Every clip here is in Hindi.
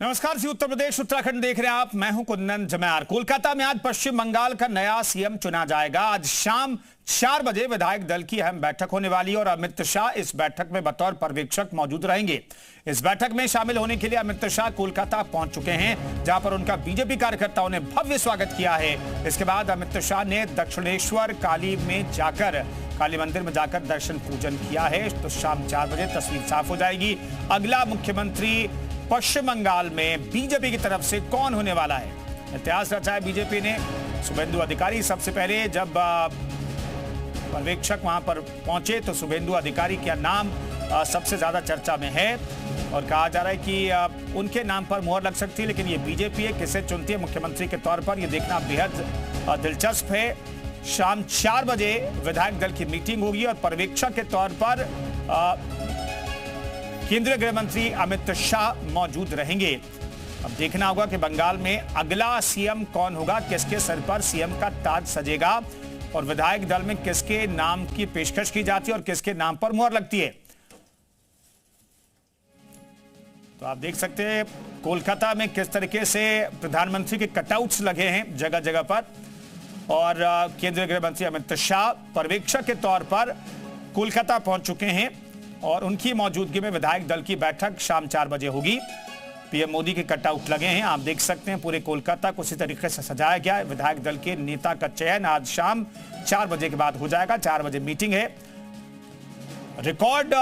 नमस्कार जी, उत्तर प्रदेश उत्तराखंड देख रहे हैं आप। मैं हूं कुंदन जमैर। कोलकाता में आज पश्चिम बंगाल का नया सीएम चुना जाएगा। आज शाम 4 बजे विधायक दल की अहम बैठक होने वाली है और अमित शाह इस बैठक में बतौर पर्यवेक्षक मौजूद रहेंगे। इस बैठक में शामिल होने के लिए अमित शाह कोलकाता पहुंच चुके हैं, जहां पर उनका बीजेपी कार्यकर्ताओं ने भव्य स्वागत किया है। इसके बाद अमित शाह ने दक्षिणेश्वर काली मंदिर में जाकर दर्शन पूजन किया है। तो शाम 4 बजे तस्वीर साफ हो जाएगी। अगला मुख्यमंत्री पश्चिम बंगाल में बीजेपी की तरफ से कौन होने वाला है? इतिहास रचा है बीजेपी ने। शुभेंदु अधिकारी सबसे पहले जब पर्यवेक्षक वहां पर पहुंचे तो शुभेंदु अधिकारी का नाम सबसे ज्यादा चर्चा में है और कहा जा रहा है कि उनके नाम पर मोहर लग सकती है। लेकिन ये बीजेपी है, किसे चुनती है मुख्यमंत्री के तौर पर, यह देखना बेहद दिलचस्प है। शाम 4 बजे विधायक दल की मीटिंग होगी और पर्यवेक्षक के तौर पर केंद्रीय गृह मंत्री अमित शाह मौजूद रहेंगे। अब देखना होगा कि बंगाल में अगला सीएम कौन होगा, किसके सर पर सीएम का ताज सजेगा और विधायक दल में किसके नाम की पेशकश की जाती है और किसके नाम पर मुहर लगती है। तो आप देख सकते हैं कोलकाता में किस तरीके से प्रधानमंत्री के कटआउट्स लगे हैं जगह जगह पर और केंद्रीय गृह मंत्री अमित शाह पर्यवेक्षक के तौर पर कोलकाता पहुंच चुके हैं और उनकी मौजूदगी में विधायक दल की बैठक शाम 4 बजे होगी। पीएम मोदी के कटआउट लगे हैं, आप देख सकते हैं। पूरे कोलकाता को उसी तरीके से सजाया गया है। विधायक दल के नेता का चयन आज शाम 4 बजे के बाद हो जाएगा। 4 बजे मीटिंग है। रिकॉर्ड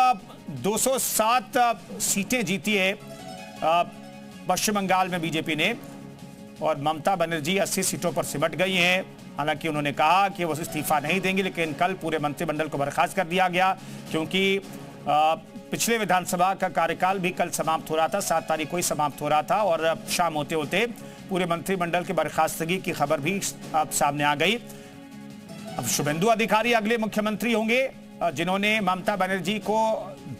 207 सीटें जीती है पश्चिम बंगाल में बीजेपी ने और ममता बनर्जी 80 सीटों पर सिमट गई हैं। हालांकि उन्होंने कहा कि वो इस्तीफा नहीं देंगे, लेकिन कल पूरे मंत्रिमंडल को बर्खास्त कर दिया गया क्योंकि पिछले विधानसभा का कार्यकाल भी कल समाप्त हो रहा था, 7 तारीख को ही समाप्त हो रहा था और शाम होते होते पूरे मंत्रिमंडल की बर्खास्तगी की खबर भी अब सामने आ गई। अब शुभेंदु अधिकारी अगले मुख्यमंत्री होंगे जिन्होंने ममता बनर्जी को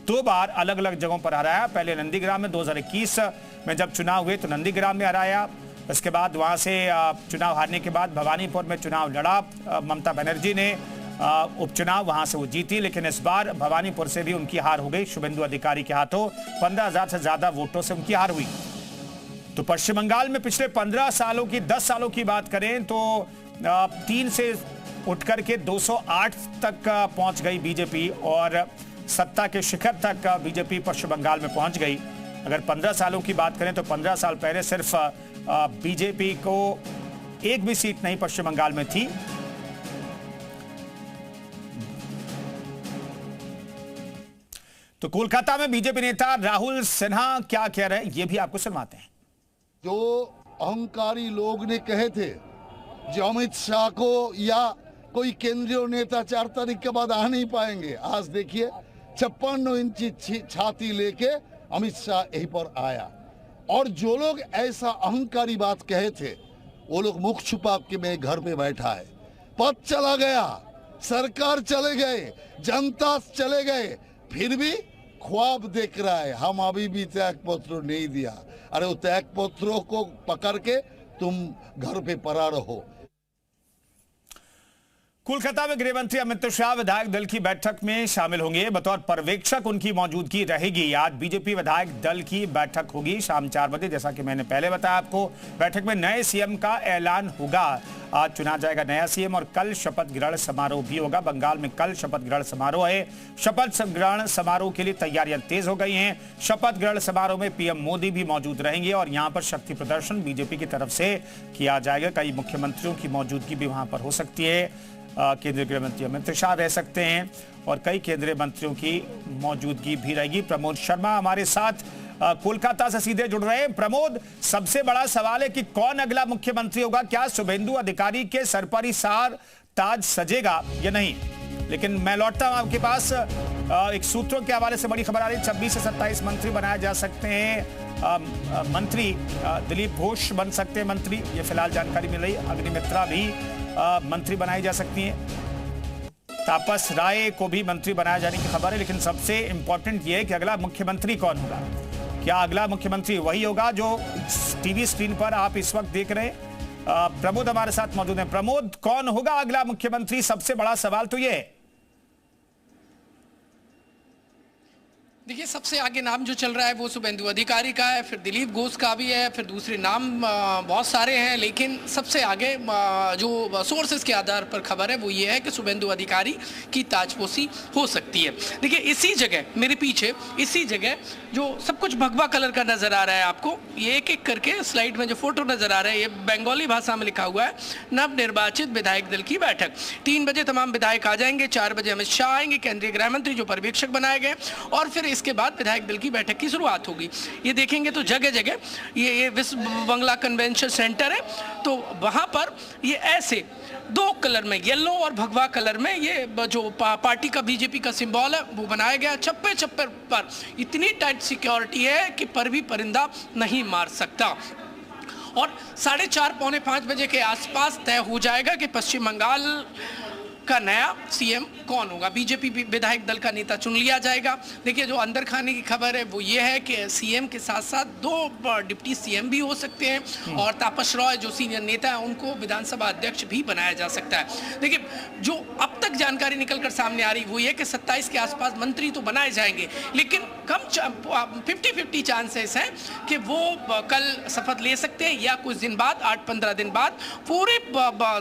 2 बार अलग अलग जगहों पर हराया। पहले नंदीग्राम में 2021 में जब चुनाव हुए तो नंदीग्राम में हराया। उसके बाद वहां से चुनाव हारने के बाद भवानीपुर में चुनाव लड़ा ममता बनर्जी ने, उपचुनाव वहां से वो जीती। लेकिन इस बार भवानीपुर से भी उनकी हार हो गई शुभेंदु अधिकारी के हाथों। 15,000 से ज्यादा वोटों से उनकी हार हुई। तो पश्चिम बंगाल में पिछले 15 सालों की 10 सालों की बात करें तो 3 से उठकर के 208 तक पहुंच गई बीजेपी और सत्ता के शिखर तक बीजेपी पश्चिम बंगाल में पहुंच गई। अगर 15 सालों की बात करें तो 15 साल पहले सिर्फ बीजेपी को एक भी सीट नहीं पश्चिम बंगाल में थी। तो कोलकाता में बीजेपी नेता राहुल सिन्हा क्या कह रहे हैं, ये भी आपको सुनवाते हैं। जो अहंकारी लोग ने कहे थे जो अमित शाह को या कोई केंद्रीय नेता 4 तारीख के बाद आ नहीं पाएंगे, आज देखिए 56 इंची छाती लेके अमित शाह यहीं पर आया। और जो लोग ऐसा अहंकारी बात कहे थे वो लोग मुख छुपा के मेरे घर पे बैठा है। पद चला गया, सरकार चले गए, जनता चले गए, फिर भी ख्वाब देख रहा है हम अभी भी त्याग पत्र नहीं दिया। अरे वो त्याग पत्रों को पकड़ के तुम घर पे पड़ा रहो। कोलकाता में गृह मंत्री अमित शाह विधायक दल की बैठक में शामिल होंगे। बतौर पर्यवेक्षक उनकी मौजूदगी रहेगी। आज बीजेपी विधायक दल की बैठक होगी शाम 4 बजे, जैसा कि मैंने पहले बताया आपको। बैठक में नए सीएम का ऐलान होगा। आज चुना जाएगा नया सीएम और कल शपथ ग्रहण समारोह भी होगा। बंगाल में कल शपथ ग्रहण समारोह है। शपथ ग्रहण समारोह के लिए तैयारियां तेज हो गई हैं। शपथ ग्रहण समारोह में पीएम मोदी भी मौजूद रहेंगे और यहां पर शक्ति प्रदर्शन बीजेपी की तरफ से किया जाएगा। कई मुख्यमंत्रियों की मौजूदगी भी वहां पर हो सकती है। केंद्रीय गृह मंत्री अमित शाह रह सकते हैं और कई केंद्रीय मंत्रियों की मौजूदगी भी रहेगी। प्रमोद शर्मा हमारे साथ कोलकाता से सीधे जुड़ रहे हैं। प्रमोद, सबसे बड़ा सवाल है कि कौन अगला मुख्यमंत्री होगा? क्या शुभेंदु अधिकारी के सर पर ही सार ताज सजेगा या नहीं? लेकिन मैं लौटता हूं आपके पास। एक सूत्रों के हवाले से बड़ी खबर आ रही है, 26 से 27 मंत्री बनाए जा सकते हैं। मंत्री दिलीप घोष बन सकते हैं मंत्री, ये फिलहाल जानकारी मिल रही। अग्निमित्रा भी मंत्री बनाई जा सकती हैं। तापस राय को भी मंत्री बनाए जाने की खबर है। लेकिन सबसे इंपॉर्टेंट यह है कि अगला मुख्यमंत्री कौन होगा। क्या अगला मुख्यमंत्री वही होगा जो टीवी स्क्रीन पर आप इस वक्त देख रहे हैं? प्रमोद हमारे साथ मौजूद हैं। प्रमोद, कौन होगा अगला मुख्यमंत्री? सबसे बड़ा सवाल तो यह है। देखिए, सबसे आगे नाम जो चल रहा है वो शुभेंदु अधिकारी का है, फिर दिलीप घोष का भी है, फिर दूसरे नाम बहुत सारे हैं, लेकिन सबसे आगे जो सोर्सेज के आधार पर खबर है वो ये है कि शुभेंदु अधिकारी की ताजपोशी हो सकती है। देखिए, इसी जगह मेरे पीछे, इसी जगह जो सब कुछ भगवा कलर का नजर आ रहा है आपको, ये एक एक करके स्लाइड में जो फोटो नजर आ रहा है, ये बंगाली भाषा में लिखा हुआ है नव निर्वाचित विधायक दल की बैठक। 3 बजे तमाम विधायक आ जाएंगे, 4 बजे अमित शाह आएंगे, केंद्रीय गृह मंत्री जो पर्यवेक्षक बनाए गए, और फिर इसके बाद विधायक दल की बैठक की शुरुआत होगी। ये देखेंगे तो जगह जगह ये विश्व बंगला कन्वेंशन सेंटर है, तो वहां पर ये ऐसे 2 कलर में, येलो और भगवा कलर में, ये जो पार्टी का बीजेपी का सिंबल है वो बनाया गया। चप्पे चप्पे पर इतनी टाइट सिक्योरिटी है कि पर भी परिंदा नहीं मार सकता। और 4:30 पौने 5 बजे के आसपास तय हो जाएगा कि पश्चिम बंगाल का नया सीएम कौन होगा। बीजेपी विधायक दल का नेता चुन लिया जाएगा। देखिए, जो अंदर खाने की खबर है वो ये है कि सीएम के साथ साथ 2 डिप्टी सीएम भी हो सकते हैं, और तापस रॉय जो सीनियर नेता है उनको विधानसभा अध्यक्ष भी बनाया जा सकता है। देखिए, जो अब तक जानकारी निकलकर सामने आ रही वो ये कि 27 के आसपास मंत्री तो बनाए जाएंगे, लेकिन कम 50-50 चांसेस हैं कि वो कल शपथ ले सकते हैं या कुछ दिन बाद, 8-15 दिन बाद, पूरे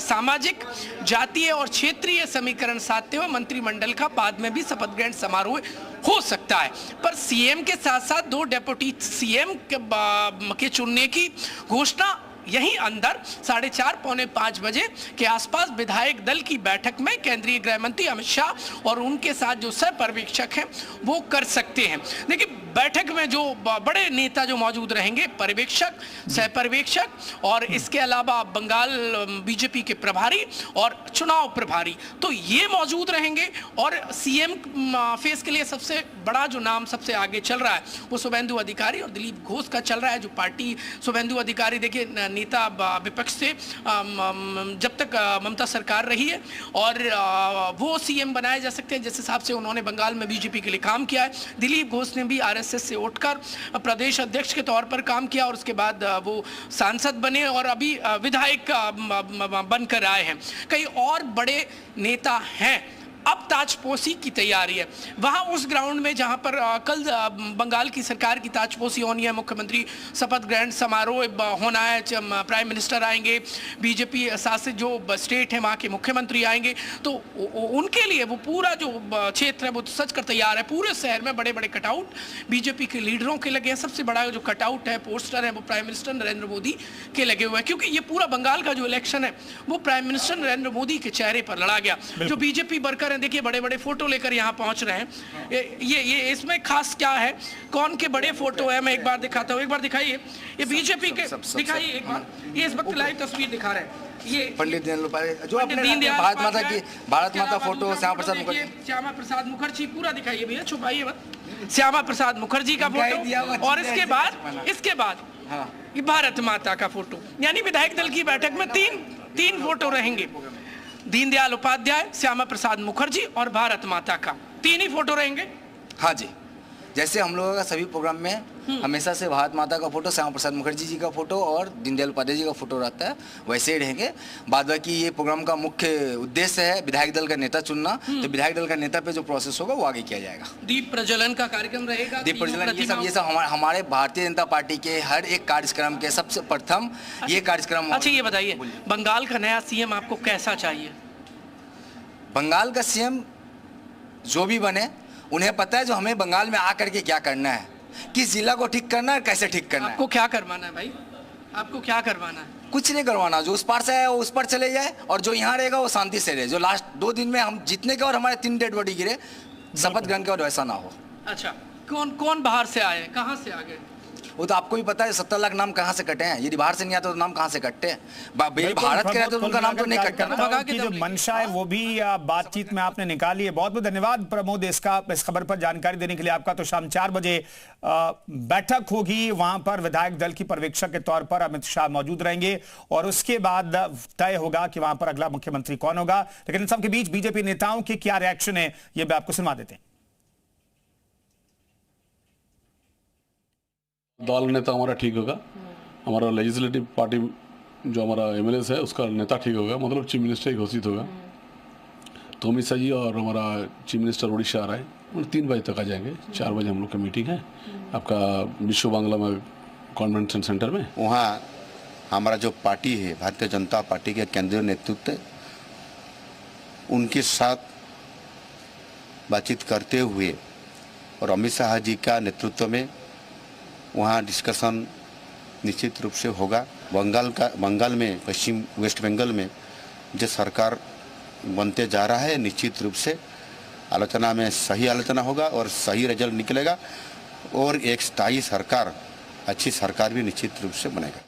सामाजिक, जातीय और क्षेत्रीय समीकरण साधते हुए मंत्रिमंडल का बाद में भी शपथ ग्रहण समारोह हो सकता है। पर सीएम के साथ साथ 2 डेप्यूटी सीएम के चुनने की घोषणा यहीं अंदर 4:30 पौने 5 बजे के आसपास विधायक दल की बैठक में केंद्रीय गृह मंत्री अमित शाह और उनके साथ जो सह पर्यवेक्षक हैं वो कर सकते हैं। देखिए, बैठक में जो बड़े नेता जो मौजूद रहेंगे, पर्यवेक्षक, सह पर्यवेक्षक, और इसके अलावा बंगाल बीजेपी के प्रभारी और चुनाव प्रभारी, तो ये मौजूद रहेंगे। और सीएम फेस के लिए सबसे बड़ा जो नाम सबसे आगे चल रहा है वो शुभेंदु अधिकारी और दिलीप घोष का चल रहा है। जो पार्टी शुभेंदु अधिकारी, देखिए, नेता विपक्ष से जब तक ममता सरकार रही है, और वो सीएम बनाए जा सकते हैं जिस हिसाब से उन्होंने बंगाल में बीजेपी के लिए काम किया है। दिलीप घोष ने भी आरएसएस से उठकर प्रदेश अध्यक्ष के तौर पर काम किया, और उसके बाद वो सांसद बने और अभी विधायक बनकर आए हैं। कई और बड़े नेता हैं। अब ताजपोशी की तैयारी है वहां उस ग्राउंड में जहां पर कल बंगाल की सरकार की ताजपोशी होनी है, मुख्यमंत्री शपथ ग्रहण समारोह होना है, प्राइम मिनिस्टर आएंगे, बीजेपी शासित जो स्टेट है वहां के मुख्यमंत्री आएंगे, तो उनके लिए वो पूरा जो क्षेत्र है वो सज कर तैयार है। पूरे शहर में बड़े बड़े कटआउट बीजेपी के लीडरों के लगे हैं। सबसे बड़ा जो कटआउट है, पोस्टर है, वो प्राइम मिनिस्टर नरेंद्र मोदी के लगे हुए हैं, क्योंकि ये पूरा बंगाल का जो इलेक्शन है वो प्राइम मिनिस्टर नरेंद्र मोदी के चेहरे पर लड़ा गया। जो बीजेपी वर्कर देखिए, बड़े बड़े फोटो लेकर यहाँ पहुंच रहे हैं। ये इसमें खास क्या है, कौन के बड़े फोटो है, मैं एक बार दिखाता हूँ। एक बार दिखाइए, ये बीजेपी के दिखाइए एक बार। ये इस वक्त लाइव तस्वीर दिखा रहे हैं। ये पंडित दीनदयाल जो अपने भारत माता की, भारत माता फोटो, श्यामा प्रसाद मुखर्जी, श्यामा प्रसाद मुखर्जी पूरा दिखाइए भैया, छुपाइए मत। श्यामा प्रसाद मुखर्जी का फोटो, और इसके बाद ये भारत माता का फोटो। यानी विधायक दल की बैठक में तीन फोटो रहेंगे, दीनदयाल उपाध्याय, श्यामा प्रसाद मुखर्जी और भारत माता का, 3 ही फोटो रहेंगे। हाँ जी, जैसे हम लोगों का सभी प्रोग्राम में हमेशा से भारत माता का फोटो, श्यामा प्रसाद मुखर्जी जी का फोटो और दीनदयाल उपाध्याय जी का फोटो रहता है, वैसे ही रहेंगे। बाद बाकी ये प्रोग्राम का मुख्य उद्देश्य है विधायक दल का नेता चुनना, तो विधायक दल का नेता पे जो प्रोसेस होगा वो आगे किया जाएगा। दीप प्रज्वलन का कार्यक्रम रहेगा, दीप प्रज्वलन, ये सब हमारे भारतीय जनता पार्टी के हर एक कार्यक्रम के सबसे प्रथम ये कार्यक्रम। अच्छा, ये बताइए, बंगाल का नया सीएम आपको कैसा चाहिए? बंगाल का सीएम जो भी बने, उन्हें पता है जो हमें बंगाल में आकर के क्या करना है, किस जिला को ठीक करना है, कैसे ठीक करना है। आपको क्या करवाना है भाई? आपको क्या करवाना है? कुछ नहीं करवाना। जो उस पार से है वो उस पर चले जाए, और जो यहाँ रहेगा वो शांति से रहे। जो लास्ट 2 दिन में हम जीतने के और हमारे 3 डेड बॉडी गिरे शपथ ग्रहण के, और वैसा ना हो। अच्छा, कौन बाहर से आए, कहाँ से आ गए? वो तो आपको भी पता है, 70 लाख नाम कहाँ से कटे हैं। यदि बाहर से नहीं आता तो नाम कहाँ से कटते हैं? भारत के रहते तो उनका नाम तो नहीं कटता। की जो मंशा है वो भी बातचीत में आपने निकाली है। बहुत बहुत धन्यवाद प्रमोद इस खबर पर जानकारी देने के लिए आपका। तो शाम 4 बजे बैठक होगी, वहां पर विधायक दल की पर्यवेक्षक के तौर पर अमित शाह मौजूद रहेंगे, और उसके बाद तय होगा कि वहां पर अगला मुख्यमंत्री कौन होगा। लेकिन इन सबके बीच बीजेपी नेताओं के क्या रिएक्शन है, ये भी आपको सुनवा देते हैं। दल नेता हमारा ठीक होगा, हमारा लेजिस्लेटिव पार्टी जो हमारा एमएलए है उसका नेता ठीक होगा, मतलब चीफ मिनिस्टर ही घोषित होगा। तो अमित शाह जी और हमारा चीफ मिनिस्टर उड़ीसा आ रहा है। मतलब 3 बजे तक आ जाएंगे। 4 बजे हम लोग का मीटिंग है आपका विश्व बांग्ला में कन्वेंशन सेंटर में। वहाँ हमारा जो पार्टी है भारतीय जनता पार्टी के केंद्रीय नेतृत्व उनके साथ बातचीत करते हुए और अमित शाह जी का नेतृत्व में वहाँ डिस्कशन निश्चित रूप से होगा। बंगाल में पश्चिम वेस्ट बंगाल में जो सरकार बनते जा रहा है निश्चित रूप से आलोचना में सही आलोचना होगा और सही रिजल्ट निकलेगा और एक स्थायी सरकार अच्छी सरकार भी निश्चित रूप से बनेगा।